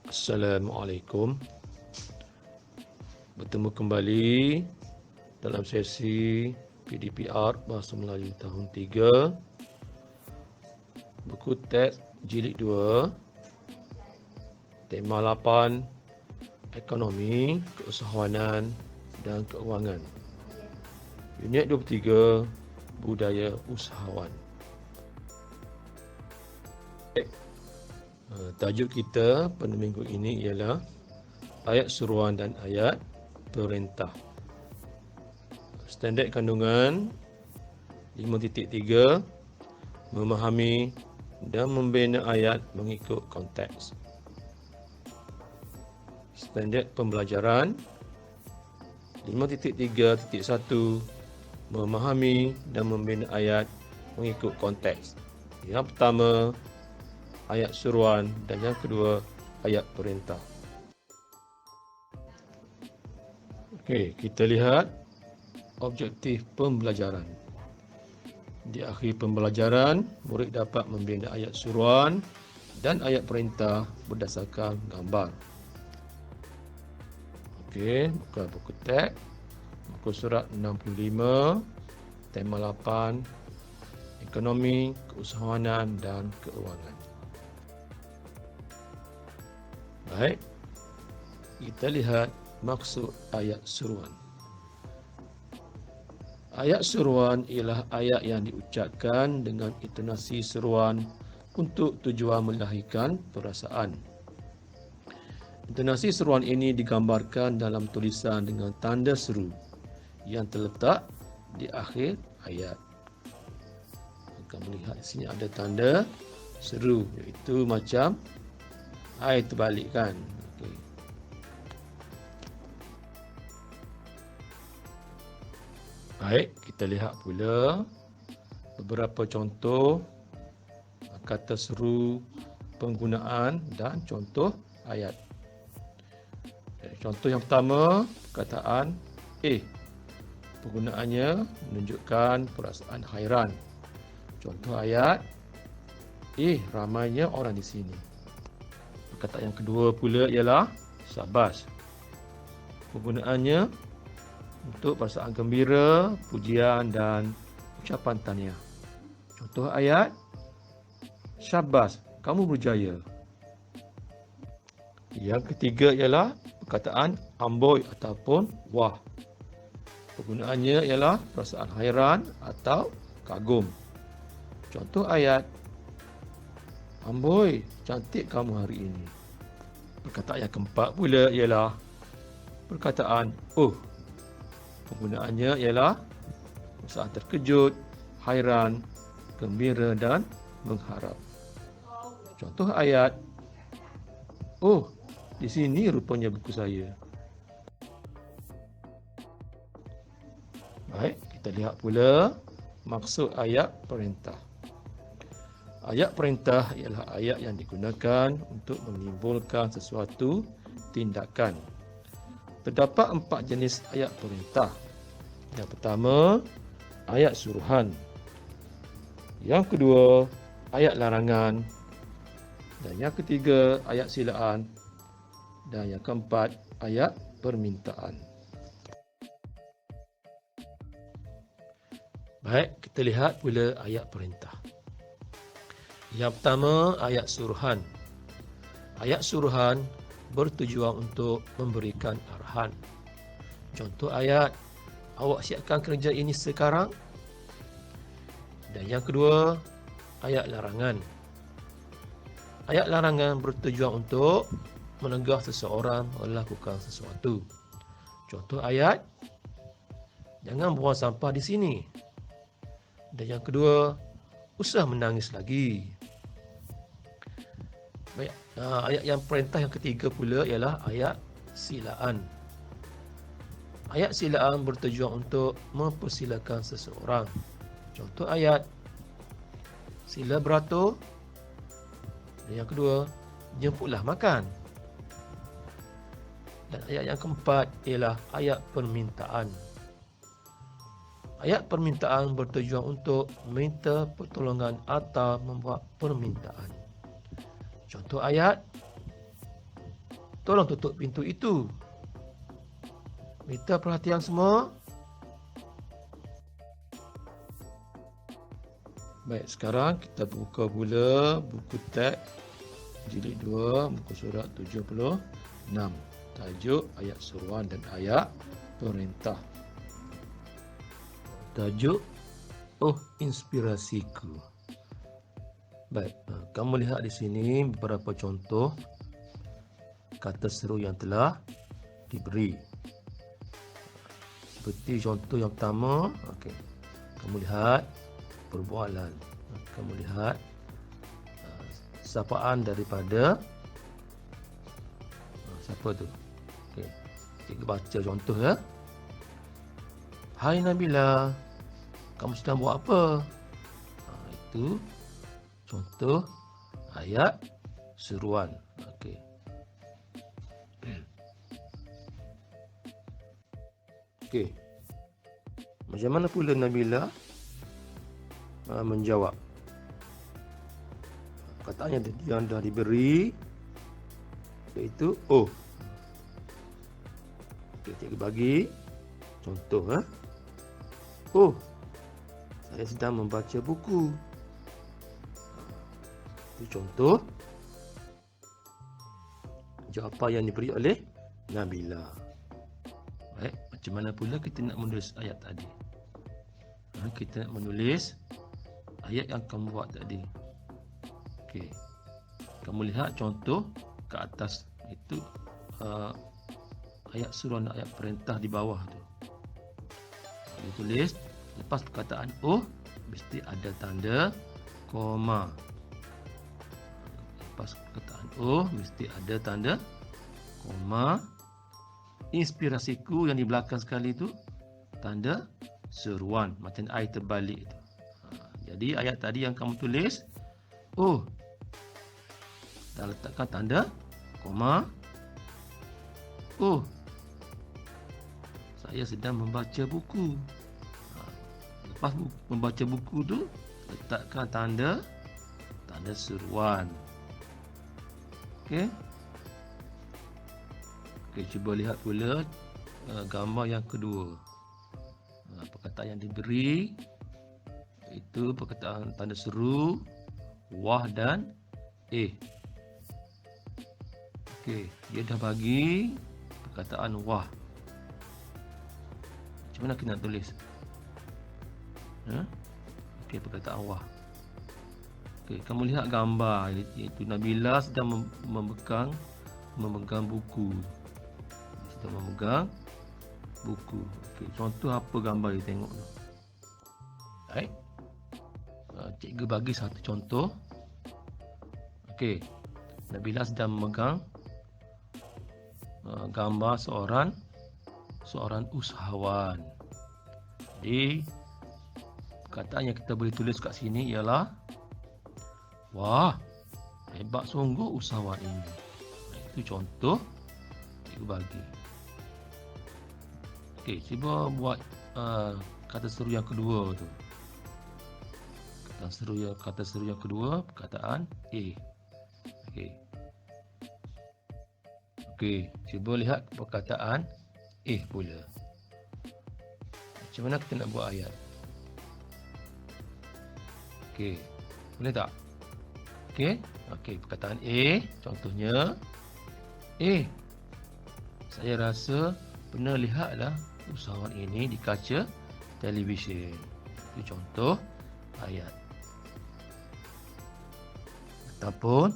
Assalamualaikum. Bertemu kembali dalam sesi PDPR Bahasa Melayu tahun 3, buku teks jilid 2, tema 8, ekonomi, keusahawanan dan keuangan. Unit 23, budaya usahawan. Tajuk kita pada minggu ini ialah ayat suruhan dan ayat perintah. Standard kandungan 5.3, memahami dan membina ayat mengikut konteks. Standard pembelajaran 5.3.1, memahami dan membina ayat mengikut konteks. Yang pertama, ayat suruhan, dan yang kedua, ayat perintah. Okey, kita lihat objektif pembelajaran. Di akhir pembelajaran, murid dapat membina ayat suruhan dan ayat perintah berdasarkan gambar. Okey, buka buku teks, muka surat 65, tema 8, ekonomi, keusahawanan dan keuangan. Baik, kita lihat maksud ayat suruhan. Ayat suruhan ialah ayat yang diucapkan dengan intonasi seruan untuk tujuan melahirkan perasaan. Intonasi seruan ini digambarkan dalam tulisan dengan tanda seru yang terletak di akhir ayat. Kamu lihat di sini ada tanda seru, iaitu macam air terbalik kan. Okay. Baik, kita lihat pula beberapa contoh kata seru, penggunaan dan contoh ayat. Contoh yang pertama, perkataan penggunaannya menunjukkan perasaan hairan. Contoh ayat, ramainya orang di sini. Perkataan yang kedua pula ialah syabas. Penggunaannya untuk perasaan gembira, pujian dan ucapan tahniah. Contoh ayat, syabas, kamu berjaya. Yang ketiga ialah perkataan amboi ataupun wah. Penggunaannya ialah perasaan hairan atau kagum. Contoh ayat, amboi, cantik kamu hari ini. Perkataan yang keempat pula ialah perkataan Penggunaannya ialah perasaan terkejut, hairan, gembira dan mengharap. Contoh ayat, di sini rupanya buku saya. Baik, kita lihat pula maksud ayat perintah. Ayat perintah ialah ayat yang digunakan untuk menimbulkan sesuatu tindakan. Terdapat 4 jenis ayat perintah. Yang pertama, ayat suruhan. Yang kedua, ayat larangan. Dan yang ketiga, ayat silaan. Dan yang keempat, ayat permintaan. Baik, kita lihat pula ayat perintah. Yang pertama, ayat suruhan. Ayat suruhan bertujuan untuk memberikan arahan. Contoh ayat, awak siapkan kerja ini sekarang. Dan yang kedua, ayat larangan. Ayat larangan bertujuan untuk menegah seseorang melakukan sesuatu. Contoh ayat, jangan buang sampah di sini. Dan yang kedua, usah menangis lagi. Baik, ayat yang perintah yang ketiga pula ialah ayat silaan. Ayat silaan bertujuan untuk mempersilakan seseorang. Contoh ayat, sila beratur. Dan yang kedua, jemputlah makan. Dan ayat yang keempat ialah ayat permintaan. Ayat permintaan bertujuan untuk meminta pertolongan atau membuat permintaan. Contoh ayat, Tolong tutup pintu itu. Minta perhatian semua. Baik, sekarang kita buka pula buku teks jilid 2, muka surat 76. Tajuk, ayat seruan dan ayat perintah. Tajuk, oh inspirasiku. Baik, kamu lihat di sini beberapa contoh kata seru yang telah diberi. Seperti contoh yang pertama, okey. Kamu lihat perbualan. Kamu lihat sapaan daripada siapa tu? Okey. Kita baca contoh ya. Hai Nabila, kamu sedang buat apa? Itu contoh ayat seruan. Okey. Okey. Macam mana pula Nabila menjawab? Katanya yang dah diberi iaitu oh. Okey, cikgu bagi contoh Oh, saya sedang membaca buku. Itu contoh jawapan yang diberi oleh Nabila. Baik, macam mana pula kita nak menulis ayat tadi? Kita nak menulis ayat yang kamu buat tadi. Okey. Kamu lihat contoh ke atas itu ayat suruhan dan ayat perintah di bawah tu. Ditulis lepas perkataan oh mesti ada tanda koma. Lepas perkataan oh mesti ada tanda koma. Inspirasiku yang di belakang sekali tu tanda seruan, macam I terbalik tu. Jadi ayat tadi yang kamu tulis oh dah letakkan tanda koma. Oh, saya sedang membaca buku. Lepas membaca buku tu letakkan tanda seruan. Okey. Okey, cuba lihat pula gambar yang kedua. Perkataan yang diberi itu perkataan tanda seru, wah dan Okey, dia dah bagi perkataan wah. Macam mana kita nak tulis? Okey, perkataan wah. Okey, kamu lihat gambar iaitu Nabila sedang memegang buku. Dia sedang memegang buku. Okey, contoh apa gambar you tengok tu? Baik. Cikgu bagi satu contoh. Okey. Nabila sedang memegang gambar seorang usahawan. Jadi perkataan yang kita boleh tulis kat sini ialah wah, hebat sungguh usahawan ini. Itu contoh cikgu bagi. Okey, cuba buat kata seru yang kedua tu. Kata seru yang kedua perkataan Okey, cuba lihat perkataan pula. Macam mana kita nak buat ayat? Okey, boleh tak? Okey, perkataan contohnya saya rasa pernah lihatlah usahawan ini di kaca televisyen. Itu contoh ayat. Ataupun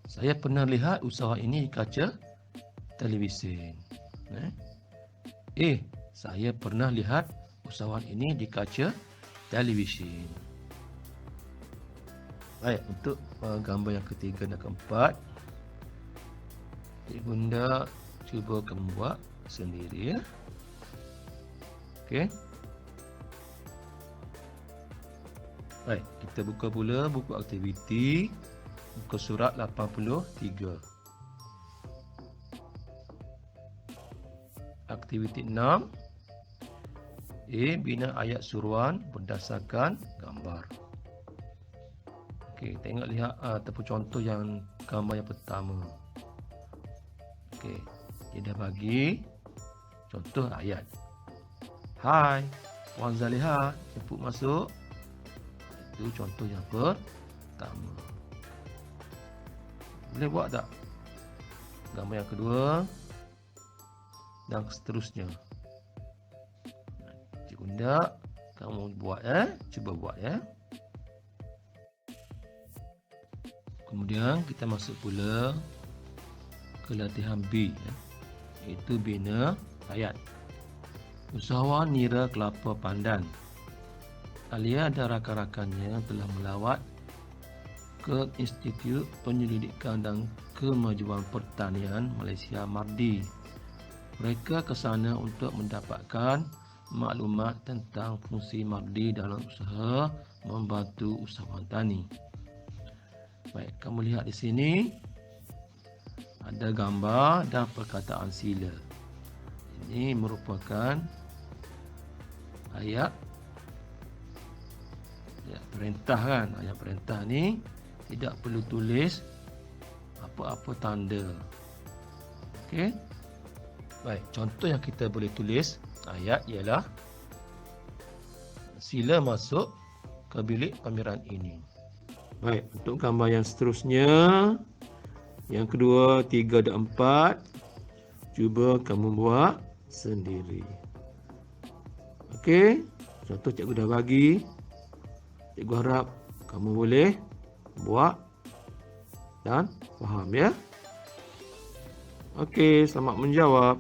saya pernah lihat usahawan ini di kaca televisyen. Saya pernah lihat usahawan ini di kaca televisyen. Baik, untuk gambar yang ketiga dan keempat, Bunda cuba kamu buat sendiri ya. Okey. Baik, kita buka pula buku aktiviti muka surat 83. Aktiviti 6. Bina ayat suruhan berdasarkan gambar. Okey, lihat ataupun contoh yang gambar yang pertama. Okey, dia dah bagi contoh ayat. Hai, Puan Zaliha, jemput masuk. Itu contoh yang pertama. Boleh buat tak? Gambar yang kedua dan seterusnya. Cikgu nak kamu buat cuba buat ya. Kemudian kita masuk pula ke latihan B ya. Iaitu bina ayat. Usahawan nira kelapa pandan. Alia dan rakan-rakannya telah melawat ke Institut Penyelidikan dan Kemajuan Pertanian Malaysia MARDI. Mereka ke sana untuk mendapatkan maklumat tentang fungsi MARDI dalam usaha membantu usahawan tani. Baik, kamu lihat di sini ada gambar dan perkataan sila. Ini merupakan ayat perintah kan. Ayat perintah ni tidak perlu tulis apa-apa tanda. Okey. Baik, contoh yang kita boleh tulis ayat ialah sila masuk ke bilik pameran ini. Baik, untuk gambar yang seterusnya, yang kedua, 3 dan 4, cuba kamu buat sendiri. Okey, contoh cikgu dah bagi. Cikgu harap kamu boleh buat dan faham ya. Okey, selamat menjawab.